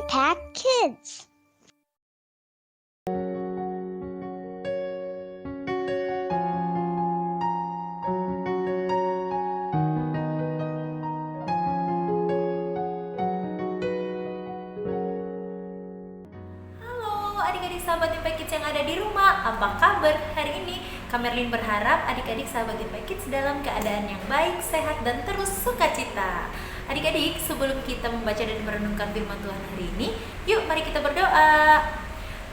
Impact Kids. Halo adik-adik sahabat Impact Kids yang ada di rumah, apa kabar hari ini? Kak Merlin berharap adik-adik sahabat Impact Kids dalam keadaan yang baik, sehat, dan terus sukacita. Adik-adik, sebelum kita membaca dan merenungkan firman Tuhan hari ini, yuk mari kita berdoa.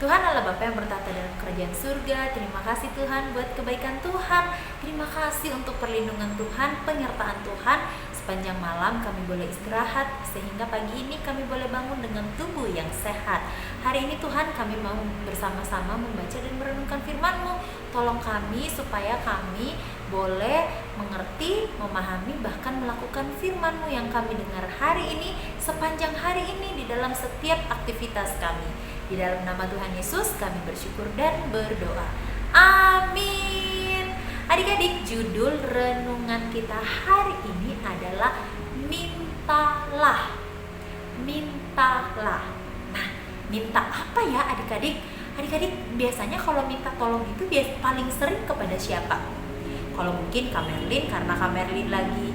Tuhan Allah Bapa yang bertata dalam kerajaan surga, terima kasih Tuhan buat kebaikan Tuhan. Terima kasih untuk perlindungan Tuhan, penyertaan Tuhan. Sepanjang malam kami boleh istirahat, sehingga pagi ini kami boleh bangun dengan tubuh yang sehat. Hari ini Tuhan kami mau bersama-sama membaca dan merenungkan firman-Mu. Tolong kami supaya kami boleh mengerti, memahami, bahkan melakukan firman-Mu yang kami dengar hari ini, sepanjang hari ini di dalam setiap aktivitas kami. Di dalam nama Tuhan Yesus kami bersyukur dan berdoa. Amin. Adik-adik, judul renungan kita hari ini adalah mintalah. Mintalah. Nah, minta apa ya adik-adik? Adik-adik biasanya kalau minta tolong itu paling sering kepada siapa? Kalau mungkin Kak Merlin, karena Kak Merlin lagi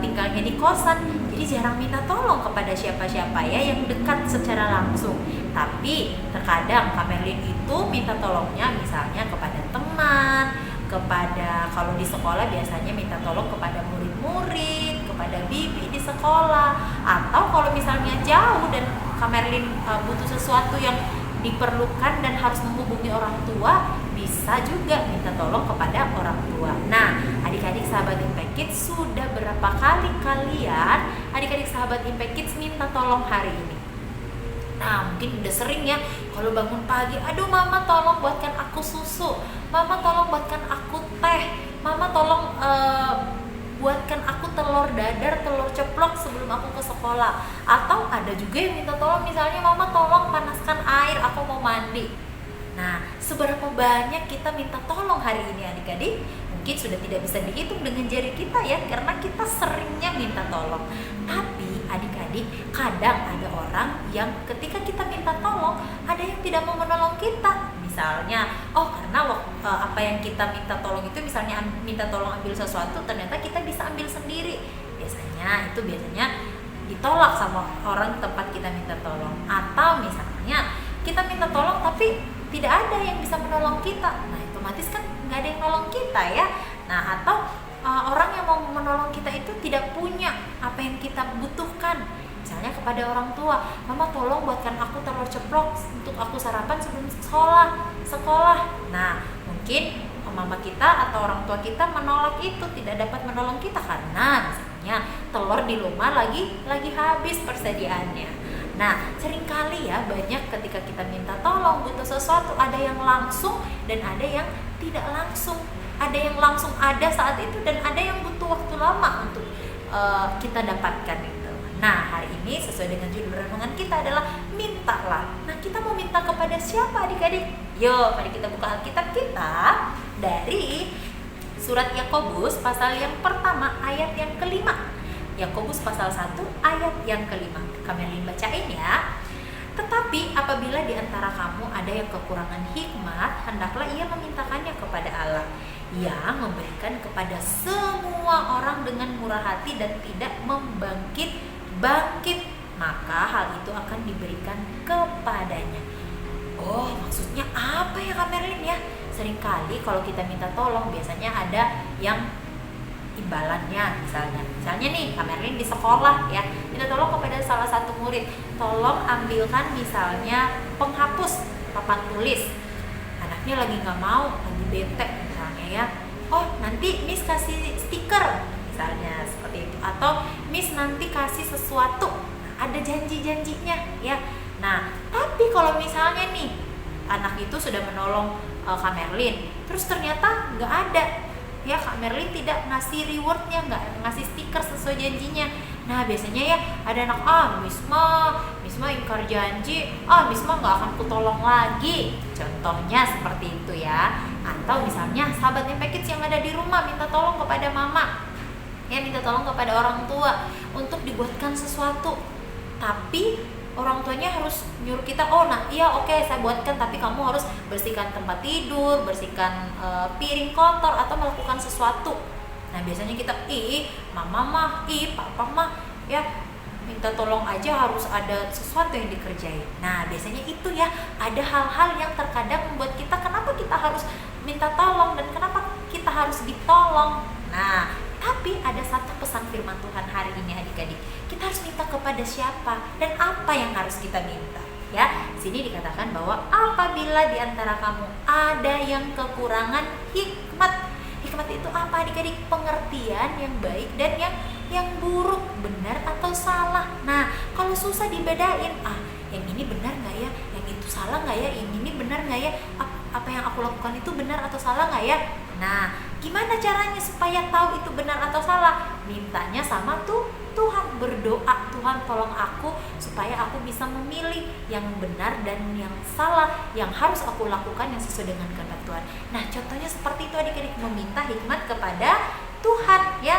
tinggalnya di kosan, jadi jarang minta tolong kepada siapa-siapa ya yang dekat secara langsung. Tapi terkadang Kak Merlin itu minta tolongnya misalnya kepada teman, kepada, kalau di sekolah biasanya minta tolong kepada murid-murid, kepada bibi di sekolah, atau kalau misalnya jauh dan Kak Merlin butuh sesuatu yang diperlukan dan harus menghubungi orang tua, bisa juga minta tolong kepada orang tua. Nah, adik-adik sahabat Impact Kids, sudah berapa kali kalian adik-adik sahabat Impact Kids minta tolong hari ini? Nah, mungkin udah sering ya, kalau bangun pagi, aduh mama tolong buatkan aku susu, mama tolong buatkan aku teh, mama tolong buatkan aku telur dadar, telur ceplok sebelum aku ke sekolah. Atau ada juga yang minta tolong, misalnya mama tolong panaskan air, aku mau mandi. Nah, seberapa banyak kita minta tolong hari ini adik-adik? Mungkin sudah tidak bisa dihitung dengan jari kita ya, karena kita seringnya minta tolong. Tapi adik-adik, kadang ada orang yang ketika kita minta tolong, ada yang tidak mau menolong kita. Misalnya, karena apa yang kita minta tolong itu, misalnya minta tolong ambil sesuatu, ternyata kita bisa ambil sendiri. Biasanya ditolak sama orang tempat kita minta tolong. Atau misalnya kita minta tolong tapi tidak ada yang bisa menolong kita. Nah, otomatis kan nggak ada yang nolong kita ya. Nah, atau orang yang mau menolong kita itu tidak punya apa yang kita butuhkan. Misalnya kepada orang tua, mama tolong buatkan aku telur ceplok untuk aku sarapan sebelum sekolah. Nah, mungkin mama kita atau orang tua kita menolak itu, tidak dapat menolong kita karena misalnya telur di rumah lagi habis persediaannya. Nah, seringkali ya banyak ketika kita minta tolong butuh sesuatu, ada yang langsung dan ada yang tidak langsung. Ada yang langsung ada saat itu dan ada yang butuh waktu lama untuk kita dapatkan itu. Nah, hari ini sesuai dengan judul renungan kita adalah mintalah. Nah, kita mau minta kepada siapa adik-adik? Yuk, mari kita buka Alkitab kita dari surat Yakobus pasal yang pertama ayat yang kelima. Yakobus pasal 1 ayat yang kelima. Kami bacain ya. Tetapi apabila di antara kamu ada yang kekurangan hikmat, hendaklah ia memintakannya kepada Allah, yang memberikan kepada semua orang dengan murah hati dan tidak membangkit, maka hal itu akan diberikan kepadanya. Maksudnya apa ya Kak Merlin ya? Seringkali kalau kita minta tolong biasanya ada yang imbalannya. Misalnya nih Kak Merlin di sekolah ya, minta tolong kepada salah satu murid, tolong ambilkan misalnya penghapus papan tulis. Anaknya lagi nggak mau, lagi bete misalnya ya, nanti Miss kasih stiker misalnya seperti itu, atau Miss nanti kasih sesuatu. Ada janji-janjinya ya. Nah, tapi kalau misalnya nih anak itu sudah menolong Kak Merlin, terus ternyata nggak ada ya, Kak Merlin tidak ngasih rewardnya, nggak ngasih stiker sesuai janjinya. Nah, biasanya ya ada anak, Miss Ma ingkar janji, Miss Ma nggak akan kutolong lagi. Contohnya seperti itu ya. Atau misalnya sahabat Impact Kids yang ada di rumah minta tolong kepada mama, ya minta tolong kepada orang tua untuk dibuatkan sesuatu, tapi orang tuanya harus nyuruh kita, oh nah iya oke, saya buatkan, tapi kamu harus bersihkan tempat tidur, bersihkan piring kotor atau melakukan sesuatu. Nah biasanya kita mama mah, papa mah ya minta tolong aja harus ada sesuatu yang dikerjain. Nah biasanya itu ya, ada hal-hal yang terkadang membuat kita, kenapa kita harus minta tolong dan kenapa kita harus ditolong. Nah tapi ada satu pesan firman Tuhan hari ini adik-adik, kita harus minta kepada siapa dan apa yang harus kita minta. Ya, sini dikatakan bahwa apabila di antara kamu ada yang kekurangan hikmat. Hikmat itu apa adik-adik? Pengertian yang baik dan yang buruk, benar atau salah. Nah, kalau susah dibedain, yang ini benar nggak ya? Yang itu salah nggak ya? Yang ini benar nggak ya? Apa yang aku lakukan itu benar atau salah nggak ya? Nah, gimana caranya supaya tahu itu benar atau salah? Mintanya sama Tuhan, berdoa, Tuhan tolong aku supaya aku bisa memilih yang benar dan yang salah, yang harus aku lakukan yang sesuai dengan kehendak Tuhan. Nah, contohnya seperti itu adik-adik, meminta hikmat kepada Tuhan ya.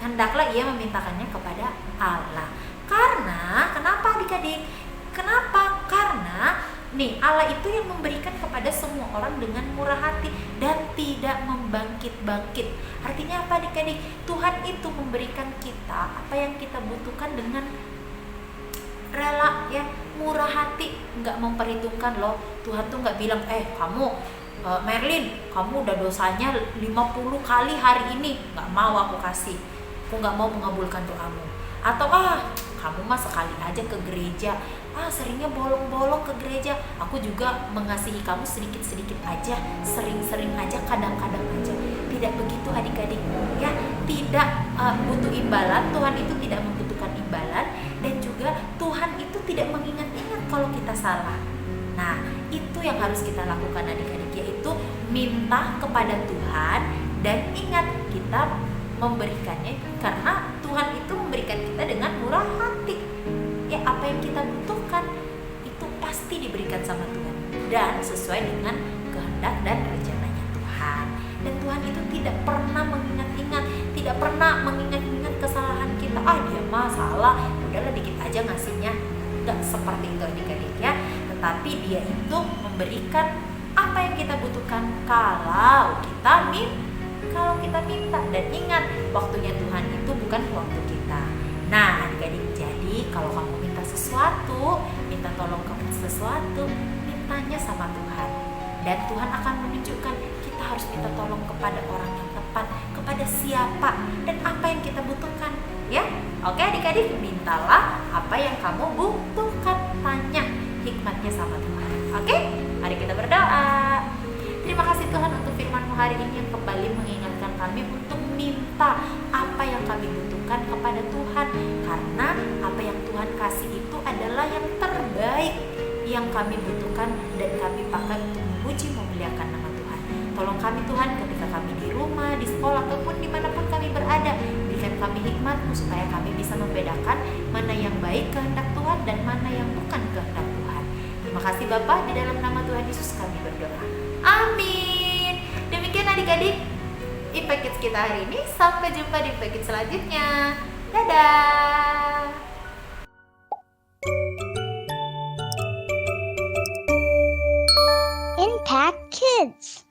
Hendaklah ia memintakannya kepada Allah. Karena, kenapa adik-adik? Kenapa? Karena nih, Allah itu yang memberikan kepada semua orang dengan murah hati dan tidak membangkit-bangkit. Artinya apa adik-adik? Tuhan itu memberikan kita apa yang kita butuhkan dengan rela ya, murah hati, nggak memperhitungkan loh. Tuhan tuh nggak bilang, kamu Merlin, kamu udah dosanya 50 kali hari ini, nggak mau aku kasih, aku nggak mau mengabulkan doamu. Atau kamu mah sekali aja ke gereja, seringnya bolong-bolong ke gereja, aku juga mengasihi kamu sedikit-sedikit aja, sering-sering aja, kadang-kadang aja. Tidak begitu adik-adik ya, tidak butuh imbalan. Tuhan itu tidak membutuhkan imbalan, dan juga Tuhan itu tidak mengingat-ingat kalau kita salah. Nah itu yang harus kita lakukan adik-adik, yaitu minta kepada Tuhan dan ingat kita memberikannya karena Tuhan itu memberikan kita dengan murah hati. Ya, apa yang kita butuhkan itu pasti diberikan sama Tuhan dan sesuai dengan kehendak dan rencananya Tuhan. Dan Tuhan itu tidak pernah mengingat-ingat, tidak pernah mengingat-ingat kesalahan kita. Dia mah salah, udahlah dikit aja ngasihnya. Enggak seperti itu adik-adik ya. Tetapi dia itu memberikan apa yang kita butuhkan kalau kita minta. Dan ingat, waktunya Tuhan itu bukan waktu kita. Nah adik-adik, jadi kalau kamu minta sesuatu, minta tolong kepada sesuatu, mintanya sama Tuhan. Dan Tuhan akan menunjukkan kita harus minta tolong kepada orang yang tepat, kepada siapa dan apa yang kita butuhkan ya. Oke adik-adik, mintalah apa yang kamu butuhkan, tanya hikmatnya sama Tuhan. Oke, mari kita berdoa. Terima kasih Tuhan untuk firman-Mu hari ini yang kembali mengingatkan kami untuk minta apa yang kami butuhkan kepada Tuhan. Karena apa yang Tuhan kasih itu adalah yang terbaik yang kami butuhkan dan kami pakai untuk memuji memuliakan nama Tuhan. Tolong kami Tuhan ketika kami di rumah, di sekolah, ataupun dimanapun kami berada. Berikan kami hikmat-Mu supaya kami bisa membedakan mana yang baik kehendak Tuhan dan mana yang bukan kehendak Tuhan. Terima kasih Bapa, di dalam nama Tuhan Yesus kami berdoa. Amin. Demikian adik-adik Impact Kids kita hari ini. Sampai jumpa di Impact Kids selanjutnya. Dadah. Impact Kids.